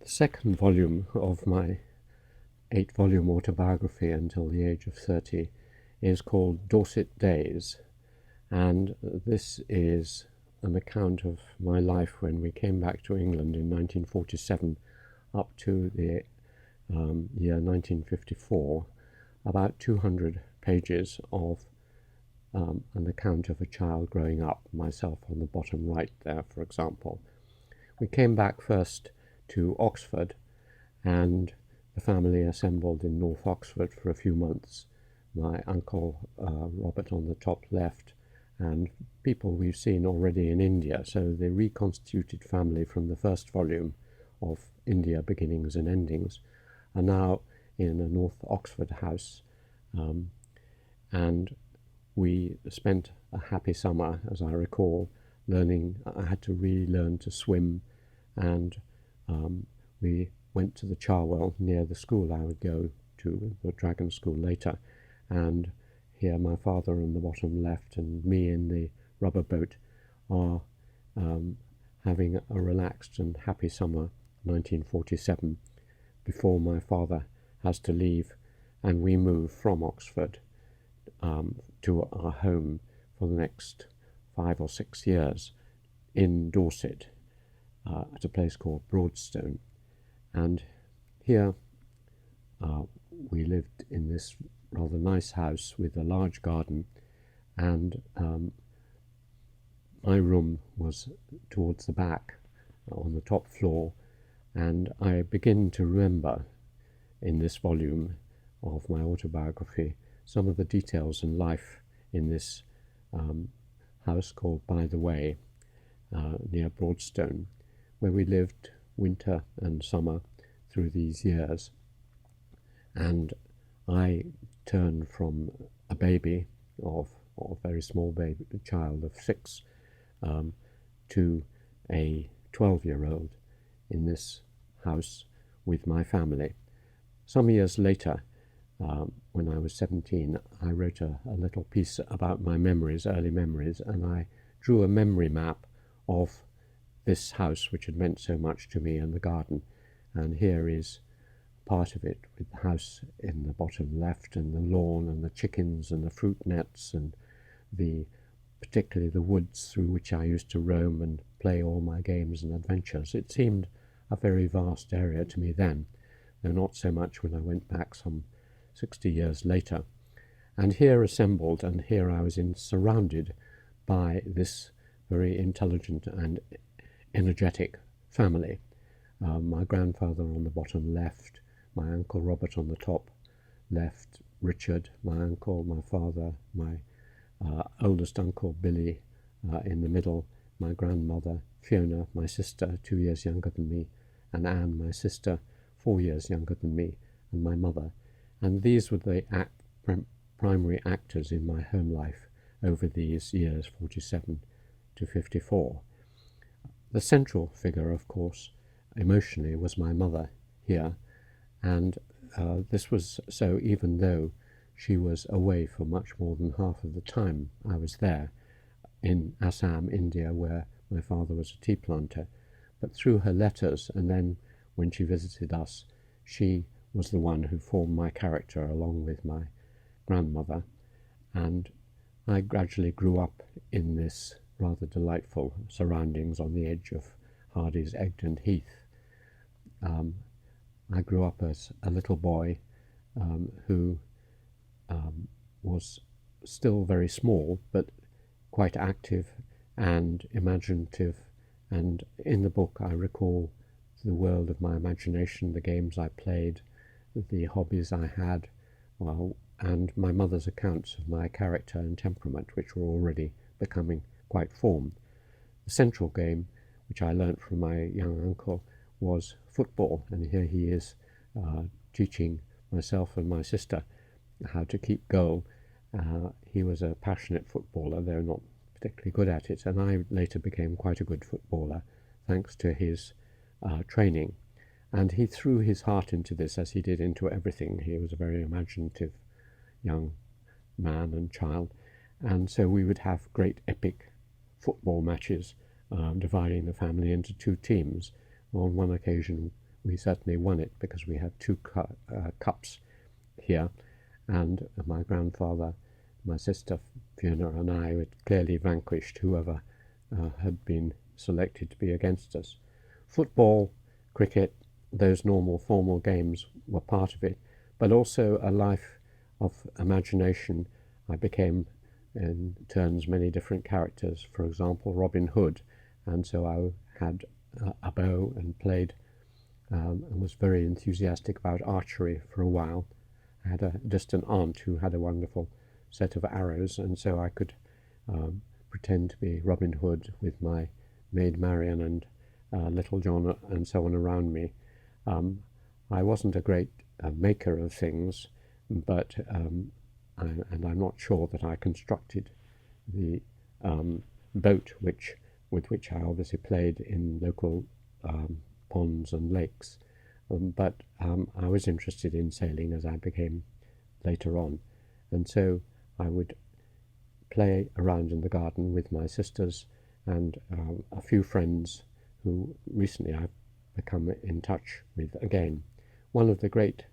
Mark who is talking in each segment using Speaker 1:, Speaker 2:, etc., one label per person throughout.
Speaker 1: The second volume of my 8-volume autobiography until the age of 30 is called Dorset Days, and this is an account of my life when we came back to England in 1947 up to the year 1954, about 200 pages of an account of a child growing up, myself on the bottom right there, for example. We came back first to Oxford, and the family assembled in North Oxford for a few months. My uncle Robert on the top left, and people we've seen already in India, so the reconstituted family from the first volume of India Beginnings and Endings are now in a North Oxford house, and we spent a happy summer, as I recall, learning. I had to relearn to swim, and we went to the Charwell near the school I would go to, the Dragon School later, and here my father on the bottom left and me in the rubber boat are having a relaxed and happy summer, 1947, before my father has to leave and we move from Oxford to our home for the next 5 or 6 years in Dorset, at a place called Broadstone. And here we lived in this rather nice house with a large garden, and my room was towards the back on the top floor, and I begin to remember in this volume of my autobiography some of the details in life in this house called By the Way near Broadstone, where we lived winter and summer through these years. And I turned from a baby or a very small baby child of 6 to a 12-year-old in this house with my family. Some years later, when I was 17, I wrote a little piece about my memories, early memories, and I drew a memory map of this house which had meant so much to me, and the garden. And here is part of it, with the house in the bottom left and the lawn and the chickens and the fruit nets and particularly the woods through which I used to roam and play all my games and adventures. It seemed a very vast area to me then, though not so much when I went back some 60 years later. And here assembled, and here I was surrounded by this very intelligent and energetic family. My grandfather on the bottom left, my uncle Robert on the top left, Richard, my uncle, my father, my oldest uncle Billy in the middle, my grandmother Fiona, my sister 2 years younger than me, and Anne, my sister 4 years younger than me, and my mother. And these were the primary actors in my home life over these years, 47 to 54. The central figure, of course, emotionally, was my mother here, and this was so even though she was away for much more than half of the time I was there, in Assam, India, where my father was a tea planter. But through her letters, and then when she visited us, she was the one who formed my character along with my grandmother, and I gradually grew up in this rather delightful surroundings on the edge of Hardy's Egdon Heath. I grew up as a little boy who was still very small, but quite active and imaginative, and in the book I recall the world of my imagination, the games I played, the hobbies I had, and my mother's accounts of my character and temperament, which were already becoming quite formed. The central game, which I learnt from my young uncle, was football, and here he is teaching myself and my sister how to keep goal. He was a passionate footballer, though not particularly good at it, and I later became quite a good footballer thanks to his training. And he threw his heart into this, as he did into everything. He was a very imaginative young man and child, and so we would have great epic football matches, dividing the family into 2 teams. On one occasion we certainly won it because we had two cups here, and my grandfather, my sister Fiona, and I had clearly vanquished whoever had been selected to be against us. Football, cricket, those normal formal games were part of it, but also a life of imagination. I became, in turns, many different characters. For example, Robin Hood, and so I had a bow and played and was very enthusiastic about archery for a while. I had a distant aunt who had a wonderful set of arrows, and so I could pretend to be Robin Hood with my maid Marian and Little John and so on around me. I wasn't a great maker of things, but and I'm not sure that I constructed the boat with which I obviously played in local ponds and lakes. But I was interested in sailing as I became later on, and so I would play around in the garden with my sisters and a few friends who recently I've become in touch with again. One of the great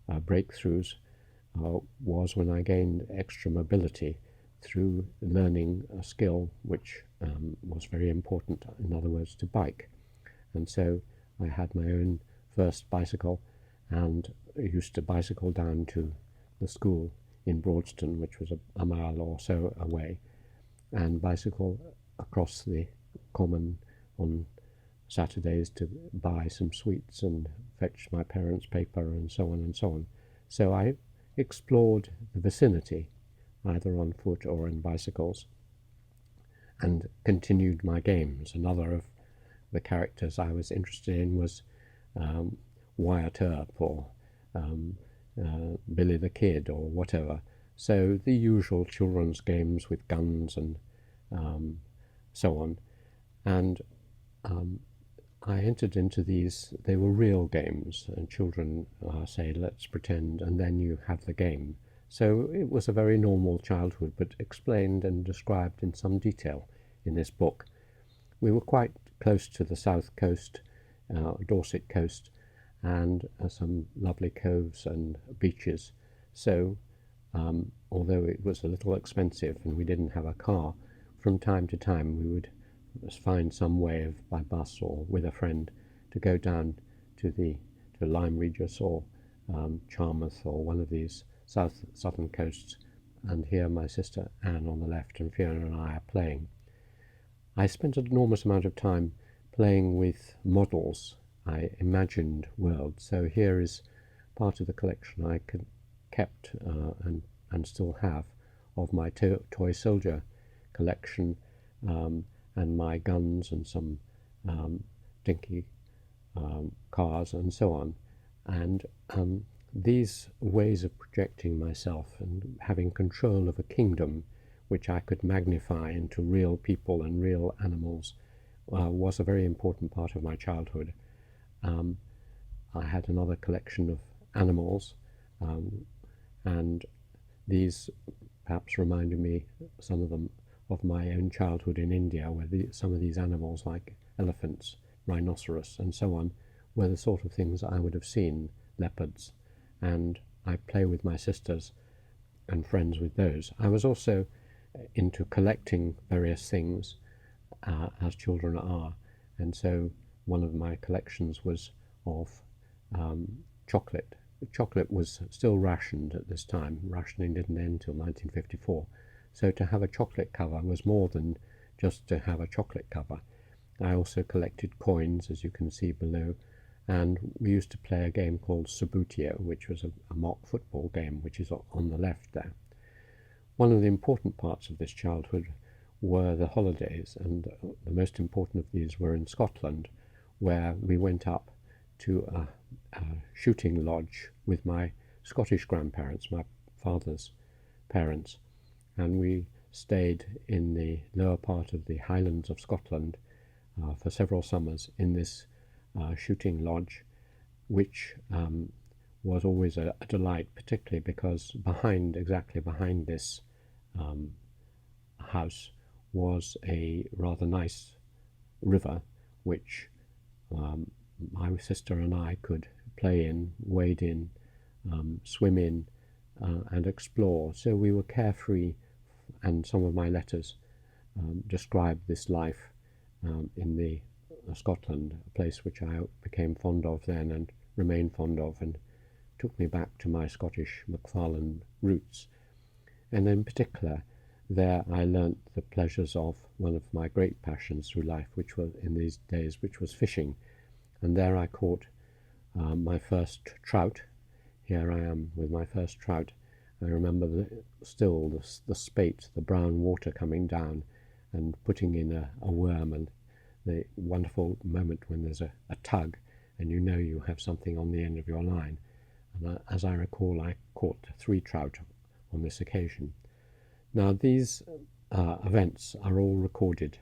Speaker 1: breakthroughs was when I gained extra mobility through learning a skill which was very important, in other words, to bike. And so I had my own first bicycle and used to bicycle down to the school in Broadston, which was a mile or so away, and bicycle across the common on Saturdays to buy some sweets and fetch my parents' paper and so on and so on. So I explored the vicinity, either on foot or in bicycles, and continued my games. Another of the characters I was interested in was Wyatt Earp or Billy the Kid or whatever. So the usual children's games with guns and so on. And I entered into these. They were real games, and children say, let's pretend, and then you have the game. So it was a very normal childhood, but explained and described in some detail in this book. We were quite close to the south coast, Dorset coast, and some lovely coves and beaches. So although it was a little expensive and we didn't have a car, from time to time we would find some way of, by bus or with a friend, to go down to Lyme Regis or Charmouth or one of these southern coasts, and here my sister Anne on the left and Fiona and I are playing. I spent an enormous amount of time playing with models. I imagined worlds. So here is part of the collection I kept and still have of my toy soldier collection, and my guns and some dinky cars and so on. And these ways of projecting myself and having control of a kingdom which I could magnify into real people and real animals was a very important part of my childhood. I had another collection of animals, and these perhaps reminded me, some of them, of my own childhood in India, where some of these animals like elephants, rhinoceros and so on were the sort of things I would have seen, leopards, and I play with my sisters and friends with those. I was also into collecting various things, as children are, and so one of my collections was of chocolate. Chocolate was still rationed at this time. Rationing didn't end until 1954, so to have a chocolate cover was more than just to have a chocolate cover. I also collected coins, as you can see below, and we used to play a game called Subutio, which was a mock football game, which is on the left there. One of the important parts of this childhood were the holidays, and the most important of these were in Scotland, where we went up to a shooting lodge with my Scottish grandparents, my father's parents, and we stayed in the lower part of the Highlands of Scotland for several summers in this shooting lodge, which was always a delight, particularly because exactly behind this house was a rather nice river which my sister and I could play in, wade in, swim in, and explore. So we were carefree, and some of my letters describe this life in the Scotland, a place which I became fond of then and remain fond of, and took me back to my Scottish Macfarlane roots. And in particular, there I learnt the pleasures of one of my great passions through life, which was in these days, which was fishing. And there I caught my first trout. Here I am with my first trout. I remember the spate, the brown water coming down, and putting in a worm, and the wonderful moment when there's a tug and you know you have something on the end of your line. And as I recall, I caught 3 trout on this occasion. Now these events are all recorded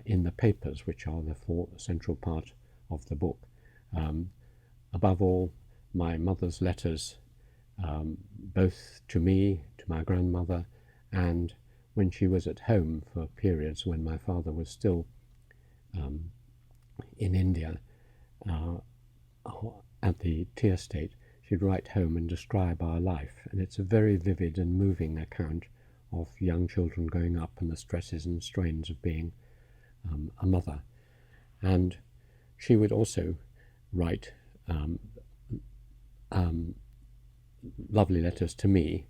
Speaker 1: in the papers, which are the central part of the book. Above all, my mother's letters, both to me, to my grandmother, and when she was at home for periods when my father was still in India at the tea estate, she'd write home and describe our life. And it's a very vivid and moving account of young children growing up and the stresses and strains of being a mother. And she would also write lovely letters to me,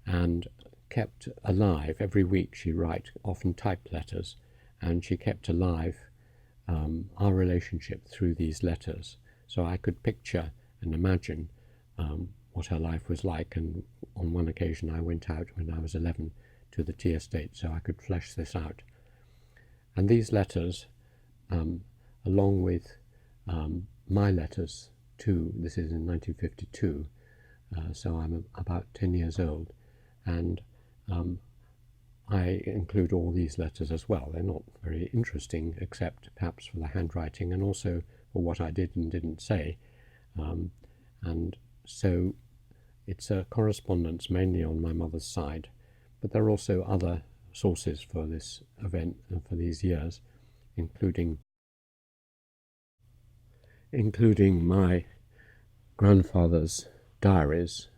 Speaker 1: and kept alive every week. She'd write often typed letters, and she kept alive our relationship through these letters. So I could picture and imagine what her life was like. And on one occasion I went out when I was 11 to the tea estate, so I could flesh this out. And these letters, along with my letters too, this is in 1952, so I'm about 10 years old, and I include all these letters as well. They're not very interesting, except perhaps for the handwriting and also for what I did and didn't say. And so it's a correspondence mainly on my mother's side, but there are also other sources for this event and for these years, including my grandfather's diaries,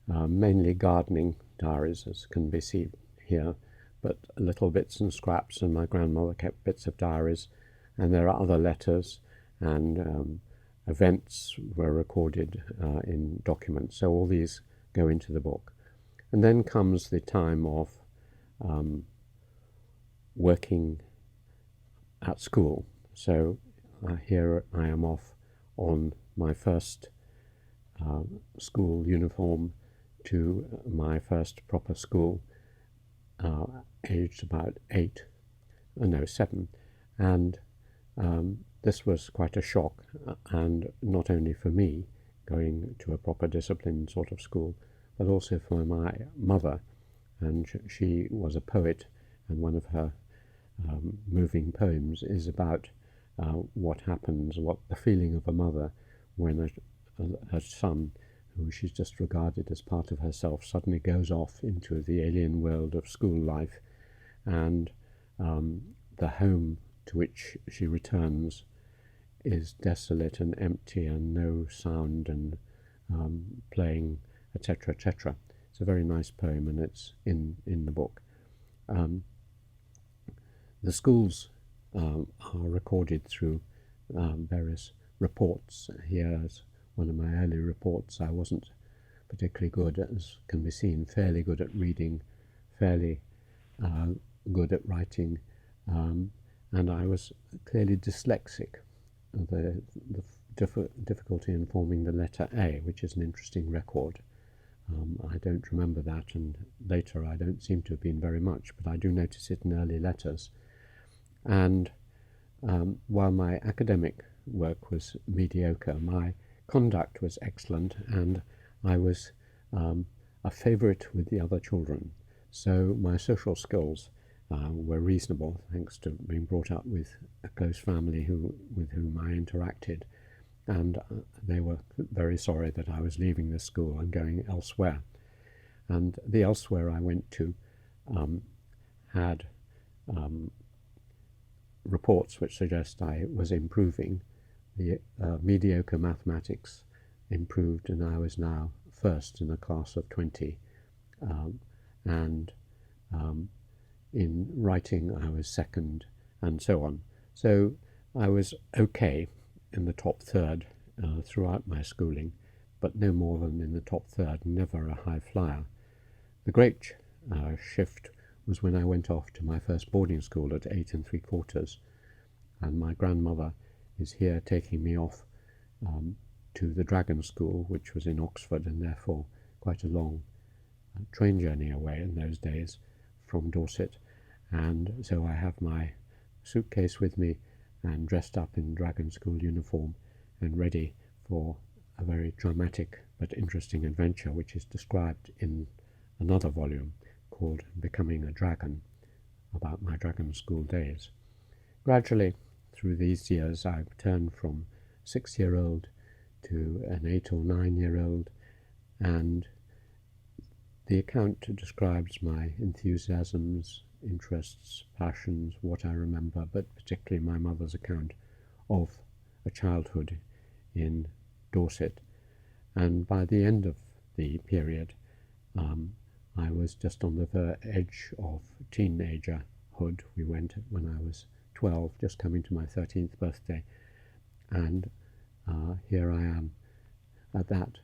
Speaker 1: mainly gardening diaries, as can be seen here, but little bits and scraps, and my grandmother kept bits of diaries, and there are other letters, and events were recorded in documents. So all these go into the book. And then comes the time of working at school. So here I am off on my first school uniform to my first proper school, aged about 7, and this was quite a shock, and not only for me going to a proper disciplined sort of school, but also for my mother. And she was a poet, and one of her moving poems is about what happens, what the feeling of a mother when her son, who she's just regarded as part of herself, suddenly goes off into the alien world of school life, and the home to which she returns is desolate and empty, and no sound and playing, etc., etc. It's a very nice poem, and it's in the book. The schools are recorded through various reports. Here is one of my early reports. I wasn't particularly good, as can be seen, fairly good at reading, fairly good at writing, and I was clearly dyslexic. The difficulty in forming the letter A, which is an interesting record. I don't remember that, and later I don't seem to have been very much, but I do notice it in early letters. And while my academic work was mediocre, my conduct was excellent, and I was a favourite with the other children. So my social skills were reasonable, thanks to being brought up with a close family with whom I interacted, and they were very sorry that I was leaving this school and going elsewhere. And the elsewhere I went to had reports which suggest I was improving. The mediocre mathematics improved, and I was now first in a class of 20. And in writing I was second, and so on. So I was okay in the top third throughout my schooling, but no more than in the top third, never a high flyer. The great shift was when I went off to my first boarding school at 8 3/4, and my grandmother is here taking me off to the Dragon School, which was in Oxford, and therefore quite a long train journey away in those days from Dorset. And so I have my suitcase with me and dressed up in Dragon School uniform and ready for a very dramatic but interesting adventure, which is described in another volume called Becoming a Dragon, about my Dragon School days. Gradually, through these years, I've turned from 6-year-old to an 8 or 9-year-old, and the account describes my enthusiasms, interests, passions, what I remember, but particularly my mother's account of a childhood in Dorset. And by the end of the period, I was just on the edge of teenagerhood. We went when I was 12, just coming to my 13th birthday, and here I am at that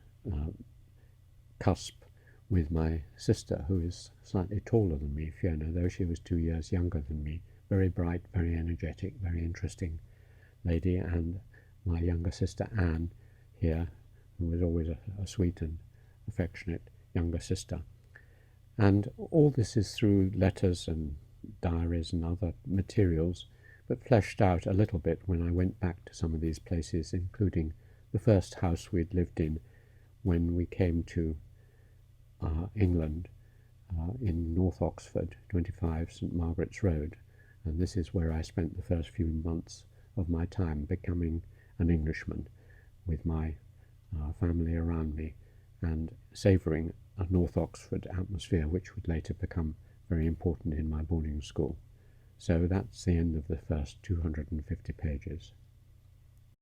Speaker 1: cusp with my sister, who is slightly taller than me, Fiona, though she was 2 years younger than me. Very bright, very energetic, very interesting lady, and my younger sister Anne here, who was always a sweet and affectionate younger sister. And all this is through letters and diaries and other materials, but fleshed out a little bit when I went back to some of these places, including the first house we'd lived in when we came to England in North Oxford, 25 St Margaret's Road. And this is where I spent the first few months of my time becoming an Englishman, with my family around me and savouring a North Oxford atmosphere, which would later become very important in my boarding school. So that's the end of the first 250 pages.